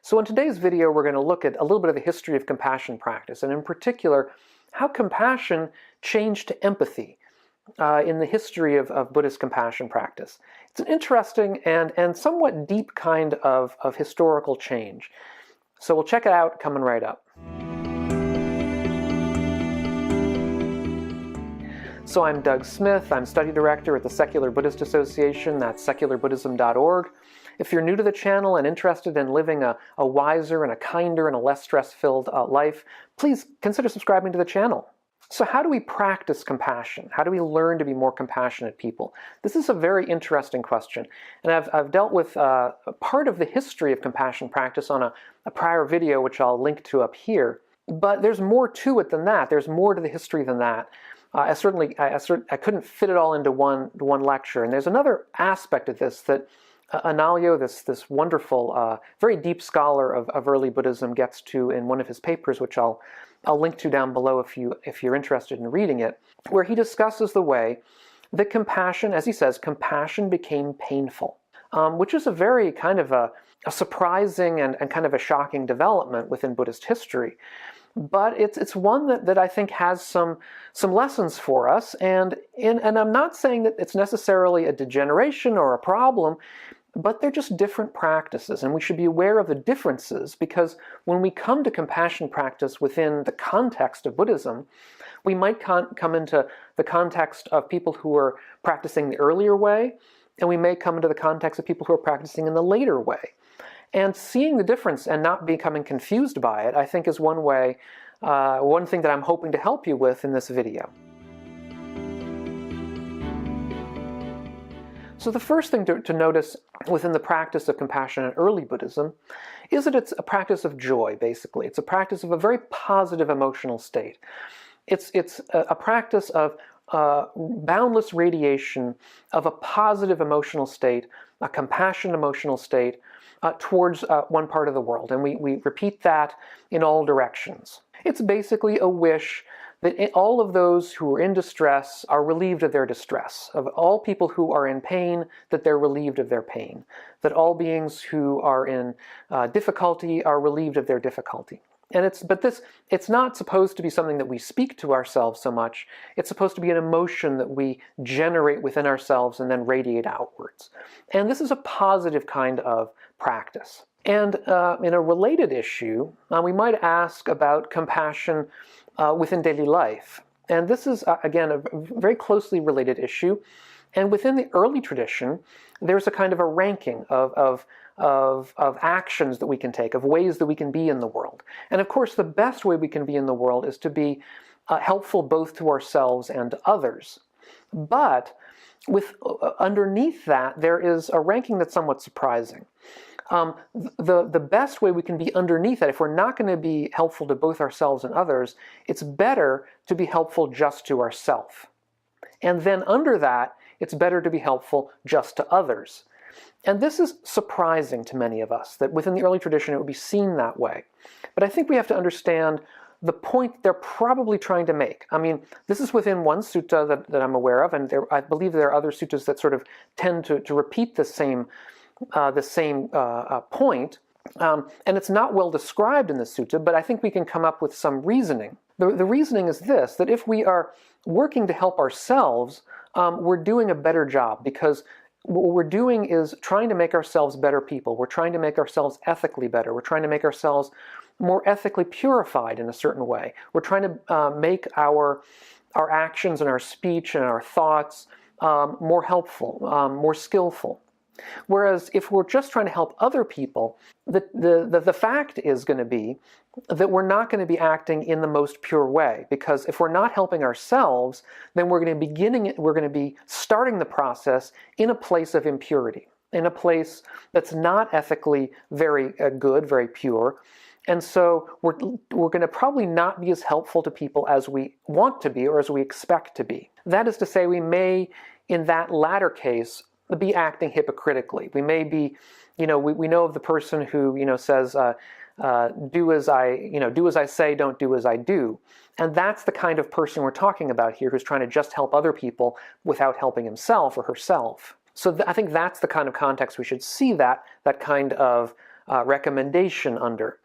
So in today's video, we're going to look at a little bit of the history of compassion practice, and in particular, how compassion changed to empathy in the history of Buddhist compassion practice. It's an interesting and somewhat deep kind of historical change. So we'll check it out coming right up. So I'm Doug Smith. I'm study director at the Secular Buddhist Association. That's secularbuddhism.org. If you're new to the channel and interested in living a wiser and a kinder and a less stress-filled life, please consider subscribing to the channel. So how do we practice compassion? How do we learn to be more compassionate people? This is a very interesting question. And I've dealt with part of the history of compassion practice on a prior video, which I'll link to up here. But there's more to it than that. There's more to the history than that. I couldn't fit it all into one lecture. And there's another aspect of this that Anālayo, this wonderful, very deep scholar of early Buddhism, gets to in one of his papers, which I'll link to down below if you're interested in reading it, where he discusses the way that compassion, as he says, compassion became painful, which is a very kind of a surprising and kind of a shocking development within Buddhist history. But it's one that I think has some lessons for us, and I'm not saying that it's necessarily a degeneration or a problem, but they're just different practices, and we should be aware of the differences, because when we come to compassion practice within the context of Buddhism, we might come into the context of people who are practicing the earlier way, and we may come into the context of people who are practicing in the later way. And seeing the difference and not becoming confused by it, I think, is one way, one thing that I'm hoping to help you with in this video. So the first thing to notice within the practice of compassion in early Buddhism is that it's a practice of joy, basically. It's a practice of a very positive emotional state. It's a practice of boundless radiation of a positive emotional state, a compassionate emotional state, towards one part of the world. And we repeat that in all directions. It's basically a wish that all of those who are in distress are relieved of their distress, of all people who are in pain, that they're relieved of their pain, that all beings who are in difficulty are relieved of their difficulty. And it's not supposed to be something that we speak to ourselves so much. It's supposed to be an emotion that we generate within ourselves and then radiate outwards. And this is a positive kind of practice. And in a related issue, we might ask about compassion within daily life. And this is, again, a very closely related issue. And within the early tradition, there's a kind of a ranking of actions that we can take, of ways that we can be in the world. And of course, the best way we can be in the world is to be helpful both to ourselves and to others. But underneath that, there is a ranking that's somewhat surprising. The best way we can be underneath that, if we're not going to be helpful to both ourselves and others, it's better to be helpful just to ourselves. And then under that, it's better to be helpful just to others. And this is surprising to many of us, that within the early tradition it would be seen that way. But I think we have to understand the point they're probably trying to make. I mean, this is within one sutta that I'm aware of, and I believe there are other suttas that sort of tend to repeat the same point. And it's not well described in the sutta, but I think we can come up with some reasoning. The reasoning is this, that if we are working to help ourselves, we're doing a better job, because what we're doing is trying to make ourselves better people. We're trying to make ourselves ethically better. We're trying to make ourselves more ethically purified in a certain way. We're trying to make our actions and our speech and our thoughts more helpful, more skillful. Whereas if we're just trying to help other people, the fact is going to be that we're not going to be acting in the most pure way, because if we're not helping ourselves, then we're going to be starting the process in a place of impurity, in a place that's not ethically very good, very pure. And so we're going to probably not be as helpful to people as we want to be or as we expect to be. That is to say, we may, in that latter case, be acting hypocritically. We may be, we know of the person who, says, do as I say, don't do as I do. And that's the kind of person we're talking about here, who's trying to just help other people without helping himself or herself. So I think that's the kind of context we should see that kind of recommendation under.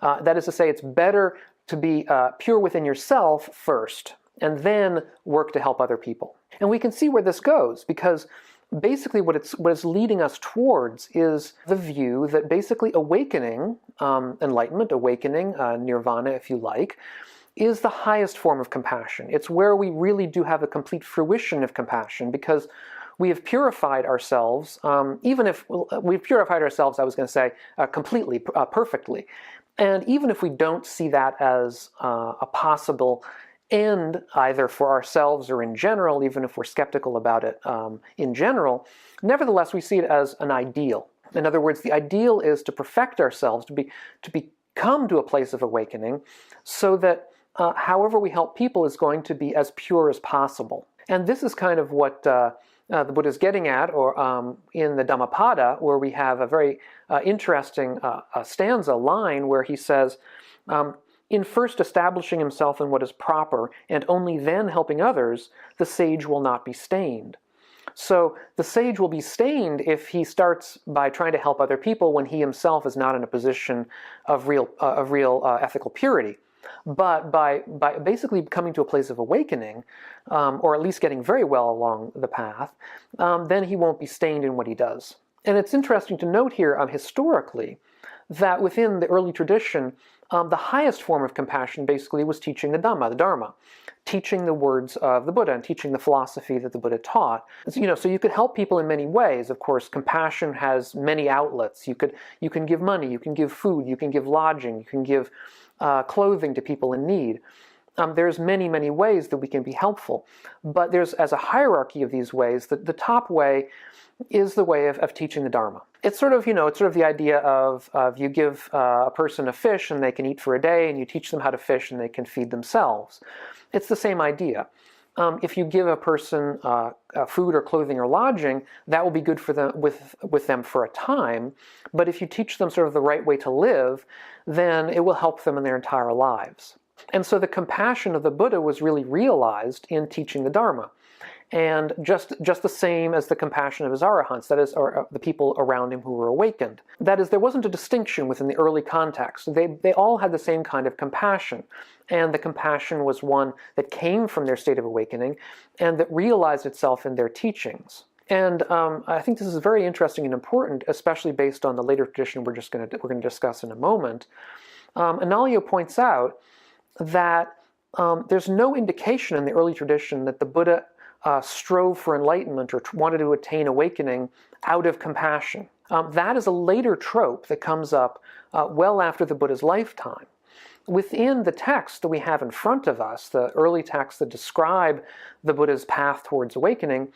That is to say, it's better to be pure within yourself first, and then work to help other people. And we can see where this goes, because basically what it's leading us towards is the view that basically awakening, enlightenment, awakening, nirvana if you like, is the highest form of compassion. It's where we really do have a complete fruition of compassion, because we have purified ourselves, even if we've purified ourselves, I was going to say, completely, perfectly. And even if we don't see that as a possible end, either for ourselves or in general, even if we're skeptical about it in general, nevertheless we see it as an ideal. In other words, the ideal is to perfect ourselves, to become to a place of awakening, so that however we help people is going to be as pure as possible. And this is kind of what the Buddha is getting at, or in the Dhammapada, where we have a very interesting stanza line where he says, in first establishing himself in what is proper, and only then helping others, the sage will not be stained. So the sage will be stained if he starts by trying to help other people when he himself is not in a position of real ethical purity. But by basically coming to a place of awakening, or at least getting very well along the path, then he won't be stained in what he does. And it's interesting to note here, historically, that within the early tradition, the highest form of compassion basically was teaching the Dhamma, the Dharma, teaching the words of the Buddha and teaching the philosophy that the Buddha taught. So you could help people in many ways. Of course, compassion has many outlets. You can give money, you can give food, you can give lodging, you can give clothing to people in need. There's many, many ways that we can be helpful. But there's, as a hierarchy of these ways, the top way is the way of teaching the Dharma. It's sort of, the idea of you give a person a fish and they can eat for a day, and you teach them how to fish and they can feed themselves. It's the same idea. If you give a person food or clothing or lodging, that will be good for them with them for a time. But if you teach them sort of the right way to live, then it will help them in their entire lives. And so the compassion of the Buddha was really realized in teaching the Dharma. And just the same as the compassion of his arahants, that is, or the people around him who were awakened. That is, there wasn't a distinction within the early context. They all had the same kind of compassion. And the compassion was one that came from their state of awakening and that realized itself in their teachings. And I think this is very interesting and important, especially based on the later tradition we're going to discuss in a moment. Anālayo points out that there's no indication in the early tradition that the Buddha strove for enlightenment or wanted to attain awakening out of compassion. That is a later trope that comes up well after the Buddha's lifetime. Within the text that we have in front of us, the early texts that describe the Buddha's path towards awakening,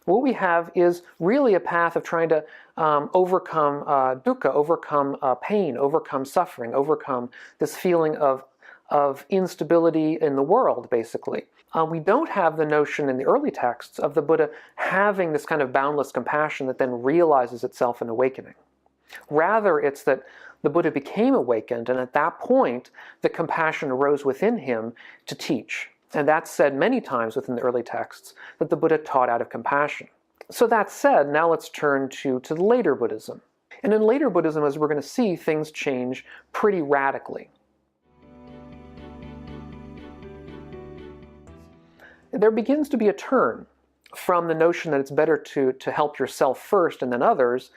what we have is really a path of trying to overcome dukkha, overcome pain, overcome suffering, overcome this feeling of instability in the world, basically. We don't have the notion in the early texts of the Buddha having this kind of boundless compassion that then realizes itself in awakening. Rather, it's that the Buddha became awakened, and at that point, the compassion arose within him to teach. And that's said many times within the early texts, that the Buddha taught out of compassion. So that said, now let's turn to the later Buddhism. And in later Buddhism, as we're going to see, things change pretty radically. There begins to be a turn from the notion that it's better to help yourself first and then others,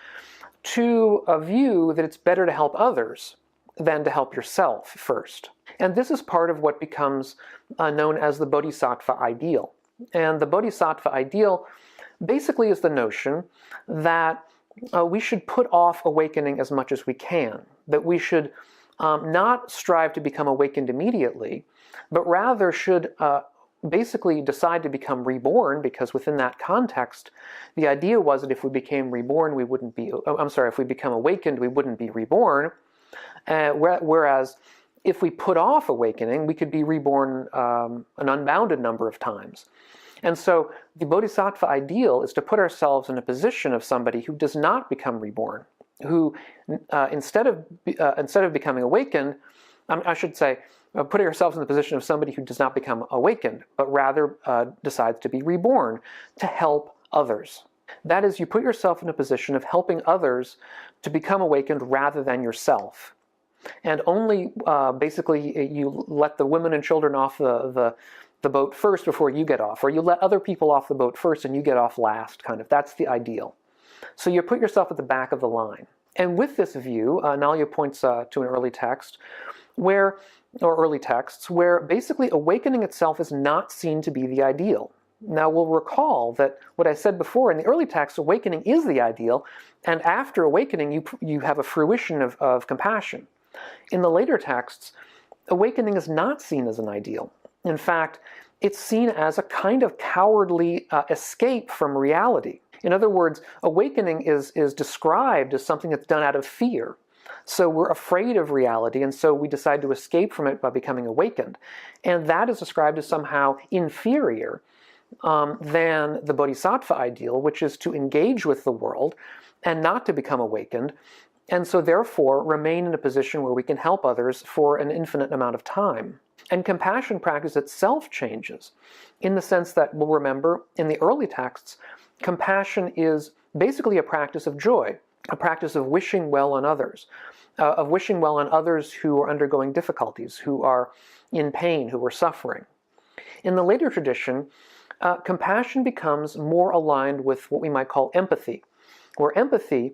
to a view that it's better to help others than to help yourself first. And this is part of what becomes known as the Bodhisattva ideal. And the Bodhisattva ideal basically is the notion that we should put off awakening as much as we can, that we should not strive to become awakened immediately, but rather should basically decide to become reborn, because within that context, the idea was that if we became reborn, we wouldn't be, if we become awakened, we wouldn't be reborn. Whereas if we put off awakening, we could be reborn an unbounded number of times. And so the Bodhisattva ideal is to put ourselves in a position of somebody who does not become reborn, who instead of becoming awakened, I should say, putting ourselves in the position of somebody who does not become awakened, but rather decides to be reborn, to help others. That is, you put yourself in a position of helping others to become awakened rather than yourself. And only basically you let the women and children off the boat first before you get off, or you let other people off the boat first and you get off last, kind of. That's the ideal. So you put yourself at the back of the line. And with this view, Anālayo points to an early text or early texts where basically awakening itself is not seen to be the ideal. Now we'll recall that what I said before, in the early texts, awakening is the ideal, and after awakening you have a fruition of compassion. In the later texts, awakening is not seen as an ideal. In fact, it's seen as a kind of cowardly escape from reality. In other words, awakening is described as something that's done out of fear. So we're afraid of reality, and so we decide to escape from it by becoming awakened. And that is described as somehow inferior than the bodhisattva ideal, which is to engage with the world and not to become awakened, and so therefore remain in a position where we can help others for an infinite amount of time. And compassion practice itself changes, in the sense that, we'll remember, in the early texts, compassion is basically a practice of joy, a practice of wishing well on others, who are undergoing difficulties, who are in pain, who are suffering. In the later tradition, compassion becomes more aligned with what we might call empathy, where empathy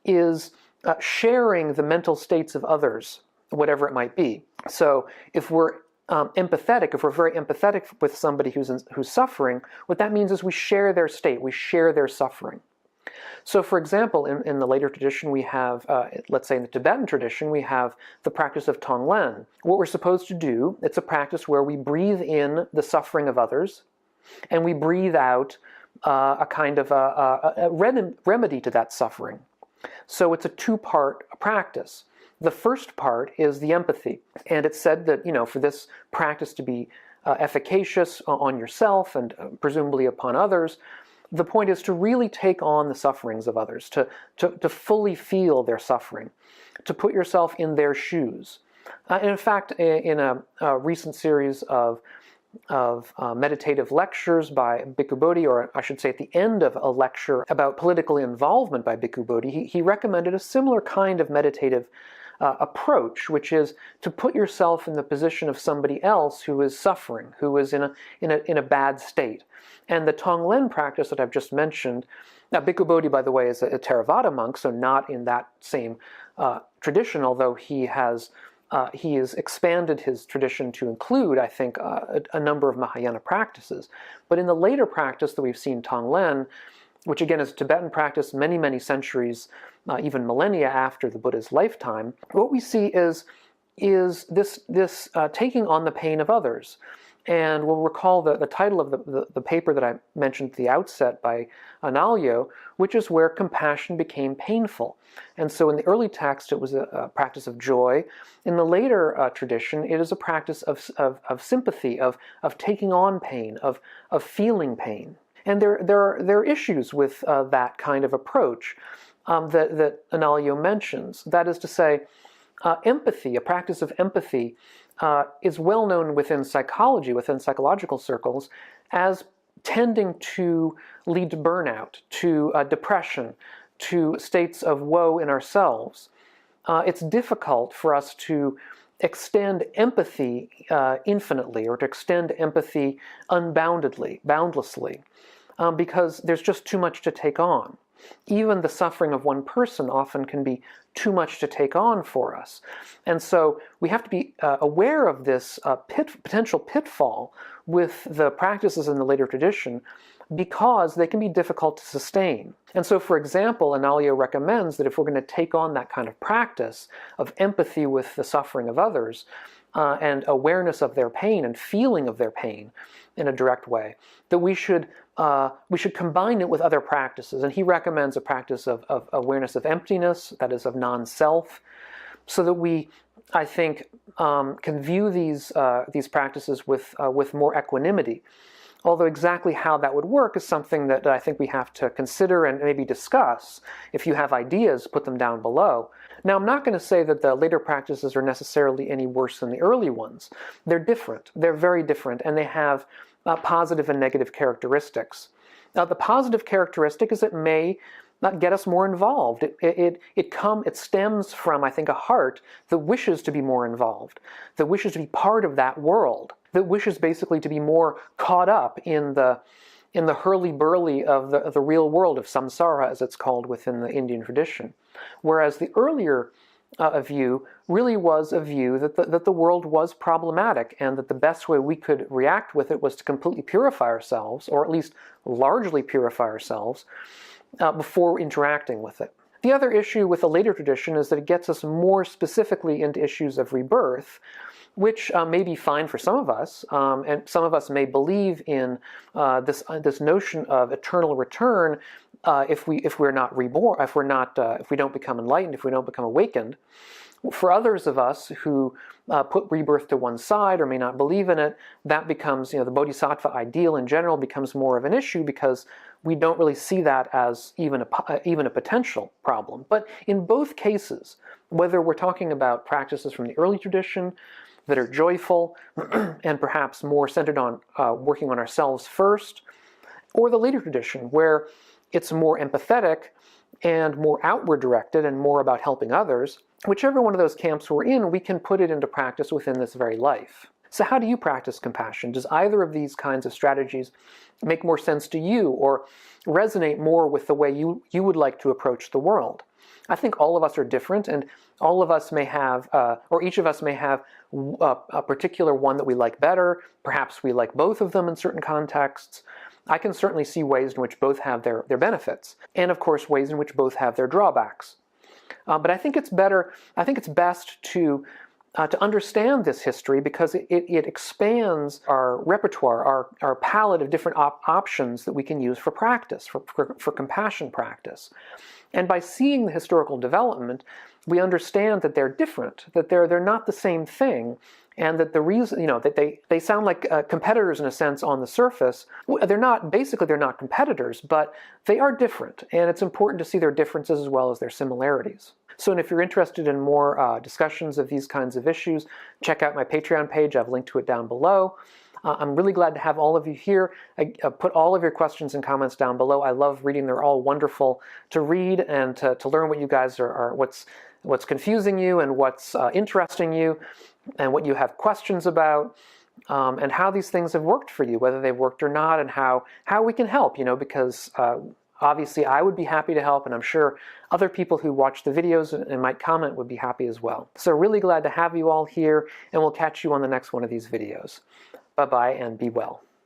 is sharing the mental states of others, whatever it might be. So if we're empathetic, if we're very empathetic with somebody who's suffering, what that means is we share their state, we share their suffering. So for example, in the later tradition we have, let's say in the Tibetan tradition, we have the practice of Tonglen. What we're supposed to do, it's a practice where we breathe in the suffering of others, and we breathe out a kind of a remedy to that suffering. So it's a two-part practice. The first part is the empathy, and it's said that, for this practice to be efficacious on yourself and presumably upon others, the point is to really take on the sufferings of others, to fully feel their suffering, to put yourself in their shoes. And in fact, in a recent series of meditative lectures by Bhikkhu Bodhi, or I should say at the end of a lecture about political involvement by Bhikkhu Bodhi, he recommended a similar kind of meditative approach, which is to put yourself in the position of somebody else who is suffering, who is in a bad state. And the Tonglen practice that I've just mentioned, now Bhikkhu Bodhi, by the way, is a Theravada monk, so not in that same tradition, although he has expanded his tradition to include, I think, a number of Mahayana practices. But in the later practice that we've seen, Tonglen, which again is Tibetan practice many, many centuries, even millennia after the Buddha's lifetime, what we see is this taking on the pain of others. And we'll recall the title of the paper that I mentioned at the outset by Anālayo, which is where compassion became painful. And so in the early text, it was a practice of joy. In the later tradition, it is a practice of sympathy, of taking on pain, of feeling pain. And there are issues with that kind of approach that Anālayo mentions. That is to say, empathy, a practice of empathy, is well known within psychology, within psychological circles, as tending to lead to burnout, to depression, to states of woe in ourselves. It's difficult for us to extend empathy infinitely, or to extend empathy unboundedly, boundlessly, because there's just too much to take on. Even the suffering of one person often can be too much to take on for us. And so we have to be aware of this potential pitfall with the practices in the later tradition, because they can be difficult to sustain. And so, for example, Anālayo recommends that if we're going to take on that kind of practice of empathy with the suffering of others, and awareness of their pain and feeling of their pain in a direct way, that we should combine it with other practices. And he recommends a practice of awareness of emptiness, that is, of non-self, so that we, I think, can view these practices with more equanimity. Although exactly how that would work is something that I think we have to consider and maybe discuss. If you have ideas, put them down below. Now, I'm not going to say that the later practices are necessarily any worse than the early ones. They're different. They're very different, and they have positive and negative characteristics. The positive characteristic is it may get us more involved. It stems from, I think, a heart that wishes to be more involved, that wishes to be part of that world, that wishes basically to be more caught up in the hurly-burly of the real world of samsara, as it's called within the Indian tradition. Whereas the earlier view really was a view that the world was problematic, and that the best way we could react with it was to completely purify ourselves, or at least largely purify ourselves, before interacting with it. The other issue with the later tradition is that it gets us more specifically into issues of rebirth, which may be fine for some of us, and some of us may believe in this notion of eternal return if we're not reborn, if we don't become enlightened, if we don't become awakened. For others of us who put rebirth to one side or may not believe in it, that becomes, the bodhisattva ideal in general becomes more of an issue, because we don't really see that as even a potential problem. But in both cases, whether we're talking about practices from the early tradition that are joyful and perhaps more centered on working on ourselves first, or the later tradition where it's more empathetic and more outward directed and more about helping others, whichever one of those camps we're in, we can put it into practice within this very life. So how do you practice compassion? Does either of these kinds of strategies make more sense to you, or resonate more with the way you would like to approach the world? I think all of us are different, and all of us may have, or each of us may have a particular one that we like better. Perhaps we like both of them in certain contexts. I can certainly see ways in which both have their benefits, and of course ways in which both have their drawbacks. But I think it's best to understand this history, because it expands our repertoire, our palette of different options that we can use for practice, for compassion practice. And by seeing the historical development, we understand that they're different, that they're not the same thing, and that the reason, that they sound like competitors in a sense on the surface. They're not competitors, but they are different, and it's important to see their differences as well as their similarities. So, and if you're interested in more discussions of these kinds of issues, check out my Patreon page. I've linked to it down below. I'm really glad to have all of you here. Put all of your questions and comments down below. I love reading. They're all wonderful to read and to learn what you guys are what's confusing you and what's interesting you, and what you have questions about, and how these things have worked for you, whether they've worked or not, and how we can help, because obviously I would be happy to help, and I'm sure other people who watch the videos and might comment would be happy as well. So really glad to have you all here, and we'll catch you on the next one of these videos. Bye-bye and be well.